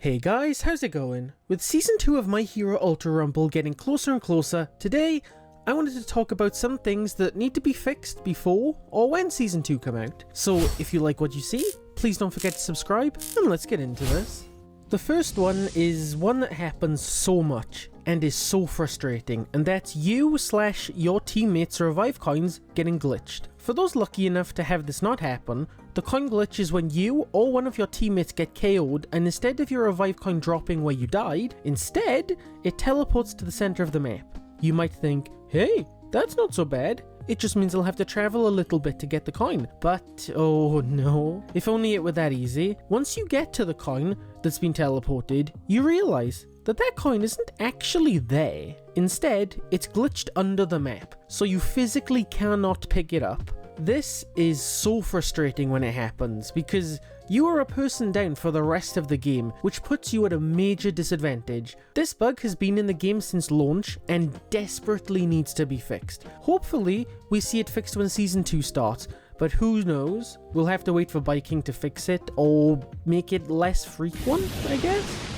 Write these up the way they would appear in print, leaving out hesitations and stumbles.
Hey guys, how's it going? With Season 2 of My Hero Ultra Rumble getting closer and closer, today I wanted to talk about some things that need to be fixed before or when Season 2 come out. So if you like what you see, please don't forget to subscribe and let's get into this. The first one is one that happens so much and is so frustrating, and that's you/your teammates' revive coins getting glitched. For those lucky enough to have this not happen, the coin glitch is when you or one of your teammates get KO'd, and instead of your revive coin dropping where you died, instead it teleports to the center of the map. You might think, hey, that's not so bad. It just means I'll have to travel a little bit to get the coin. But, oh no. If only it were that easy. Once you get to the coin that's been teleported, you realize that that coin isn't actually there. Instead, it's glitched under the map, so you physically cannot pick it up. This is so frustrating when it happens, because you are a person down for the rest of the game, which puts you at a major disadvantage. This bug has been in the game since launch and desperately needs to be fixed. Hopefully, we see it fixed when Season 2 starts, but who knows? We'll have to wait for Viking to fix it, or make it less frequent, I guess?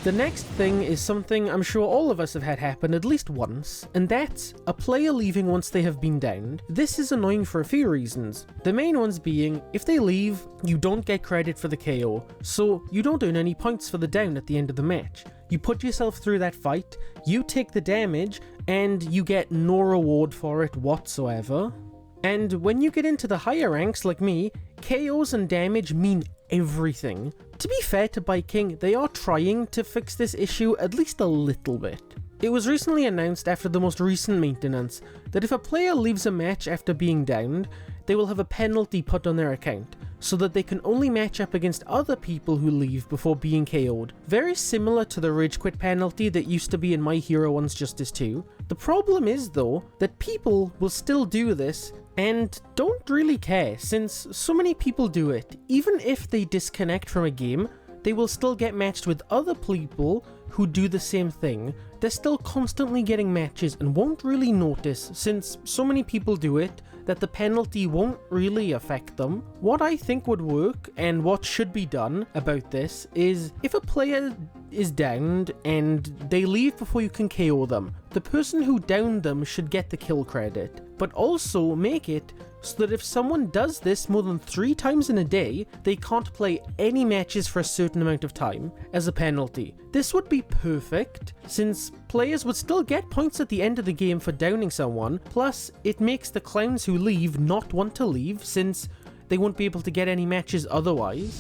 The next thing is something I'm sure all of us have had happen at least once, and that's a player leaving once they have been downed. This is annoying for a few reasons. The main ones being, if they leave, you don't get credit for the KO, so you don't earn any points for the down at the end of the match. You put yourself through that fight, you take the damage, and you get no reward for it whatsoever. And when you get into the higher ranks like me, KOs and damage mean everything. To be fair to Viking, they are trying to fix this issue at least a little bit. It was recently announced after the most recent maintenance that if a player leaves a match after being downed, they will have a penalty put on their account, so that they can only match up against other people who leave before being KO'd. Very similar to the rage quit penalty that used to be in My Hero 1's Justice 2. The problem is though, that people will still do this and don't really care, since so many people do it. Even if they disconnect from a game, they will still get matched with other people who do the same thing. They're still constantly getting matches and won't really notice, since so many people do it, that the penalty won't really affect them. What I think would work, and what should be done about this, is if a player is downed and they leave before you can KO them, the person who downed them should get the kill credit. But also make it so that if someone does this more than 3 times in a day, they can't play any matches for a certain amount of time as a penalty. This would be perfect, since players would still get points at the end of the game for downing someone, plus it makes the clowns who leave not want to leave, since they won't be able to get any matches otherwise.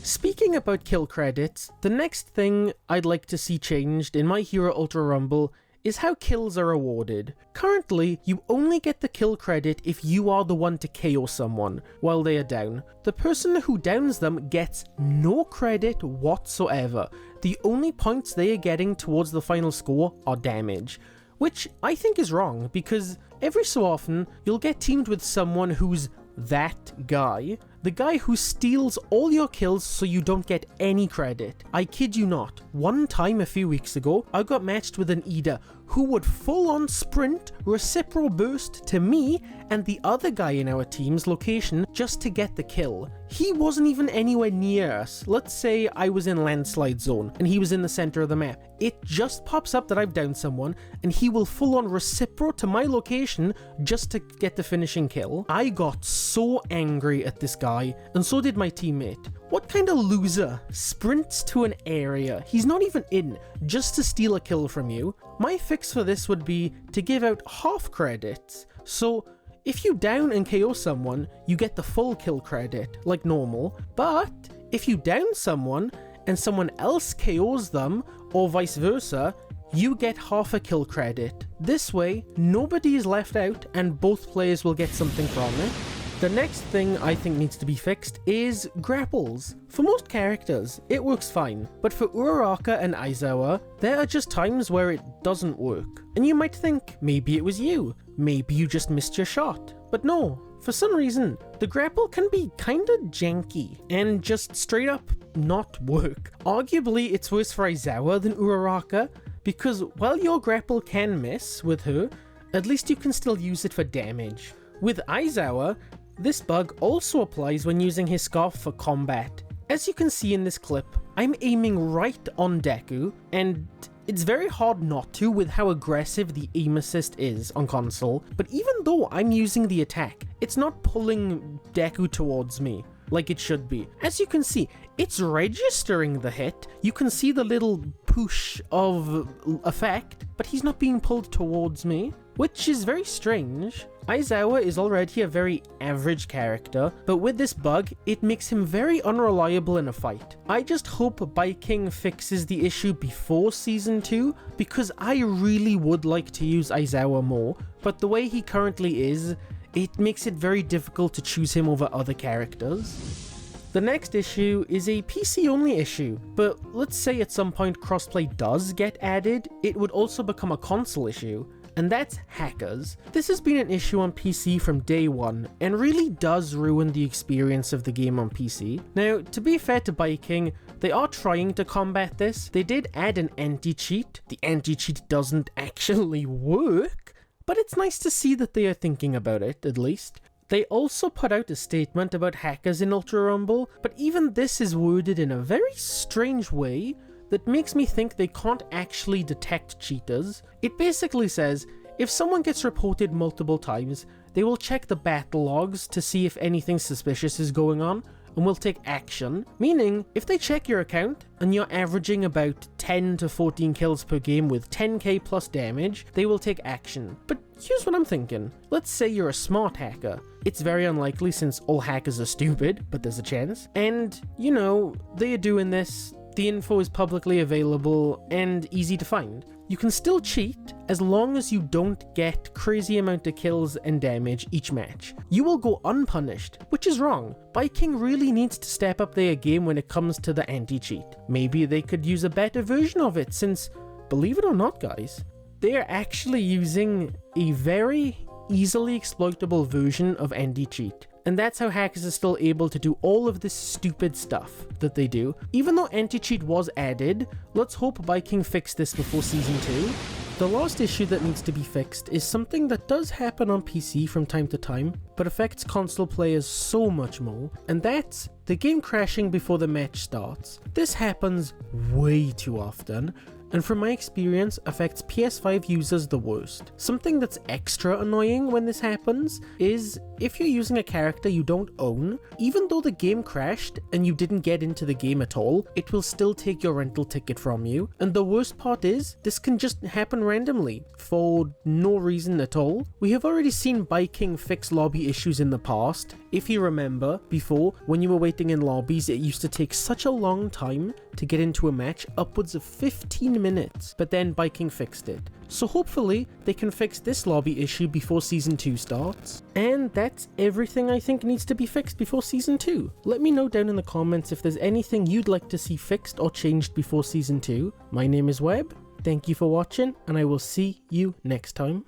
Speaking about kill credits, the next thing I'd like to see changed in My Hero Ultra Rumble is how kills are awarded. Currently, you only get the kill credit if you are the one to KO someone while they are down. The person who downs them gets no credit whatsoever. The only points they are getting towards the final score are damage, which I think is wrong, because every so often you'll get teamed with someone who's that guy. The guy who steals all your kills so you don't get any credit. I kid you not, one time a few weeks ago, I got matched with an Ida who would full on sprint, reciprocal burst to me and the other guy in our team's location just to get the kill. He wasn't even anywhere near us. Let's say I was in landslide zone and he was in the center of the map. It just pops up that I've downed someone and he will full on reciprocal to my location just to get the finishing kill. I got so angry at this guy, and so did my teammate. What kind of loser sprints to an area he's not even in just to steal a kill from you? My fix for this would be to give out half credits. So if you down and KO someone, you get the full kill credit, like normal. But if you down someone and someone else KOs them, or vice versa, you get half a kill credit. This way, nobody is left out and both players will get something from it. The next thing I think needs to be fixed is grapples. For most characters, it works fine, but for Uraraka and Aizawa, there are just times where it doesn't work. And you might think, maybe it was you, maybe you just missed your shot. But no, for some reason, the grapple can be kinda janky, and just straight up not work. Arguably, it's worse for Aizawa than Uraraka, because while your grapple can miss with her, at least you can still use it for damage. With Aizawa, this bug also applies when using his scarf for combat. As you can see in this clip, I'm aiming right on Deku, and it's very hard not to with how aggressive the aim assist is on console, but even though I'm using the attack, it's not pulling Deku towards me like it should be. As you can see, it's registering the hit. You can see the little push of effect, but he's not being pulled towards me, which is very strange. Aizawa is already a very average character, but with this bug, it makes him very unreliable in a fight. I just hope Baiking fixes the issue before Season 2, because I really would like to use Aizawa more, but the way he currently is, it makes it very difficult to choose him over other characters. The next issue is a PC-only issue, but let's say at some point crossplay does get added, it would also become a console issue, and that's hackers. This has been an issue on PC from day one, and really does ruin the experience of the game on PC. Now, to be fair to Baiking, they are trying to combat this. They did add an anti-cheat. The anti-cheat doesn't actually work, but it's nice to see that they are thinking about it, at least. They also put out a statement about hackers in Ultra Rumble, but even this is worded in a very strange way that makes me think they can't actually detect cheaters. It basically says, if someone gets reported multiple times, they will check the battle logs to see if anything suspicious is going on, and will take action. Meaning, if they check your account, and you're averaging about 10 to 14 kills per game with 10k plus damage, they will take action. But here's what I'm thinking. Let's say you're a smart hacker. It's very unlikely since all hackers are stupid, but there's a chance. And, you know, they are doing this. The info is publicly available and easy to find. You can still cheat as long as you don't get crazy amount of kills and damage each match. You will go unpunished, which is wrong. Baiking really needs to step up their game when it comes to the anti-cheat. Maybe they could use a better version of it since, believe it or not guys, they are actually using a very easily exploitable version of anti-cheat. And that's how hackers are still able to do all of this stupid stuff that they do. Even though anti-cheat was added, let's hope Baiking fixed this before Season 2. The last issue that needs to be fixed is something that does happen on PC from time to time, but affects console players so much more, and that's the game crashing before the match starts. This happens way too often, and from my experience affects PS5 users the worst. Something that's extra annoying when this happens is if you're using a character you don't own, even though the game crashed and you didn't get into the game at all, it will still take your rental ticket from you. And the worst part is, this can just happen randomly, for no reason at all. We have already seen Baiking fix lobby issues in the past. If you remember, before, when you were waiting in lobbies, it used to take such a long time to get into a match, upwards of 15 minutes, but then Baiking fixed it. So hopefully they can fix this lobby issue before Season 2 starts. And that's everything I think needs to be fixed before Season 2. Let me know down in the comments if there's anything you'd like to see fixed or changed before Season 2. My name is Webb, thank you for watching, and I will see you next time.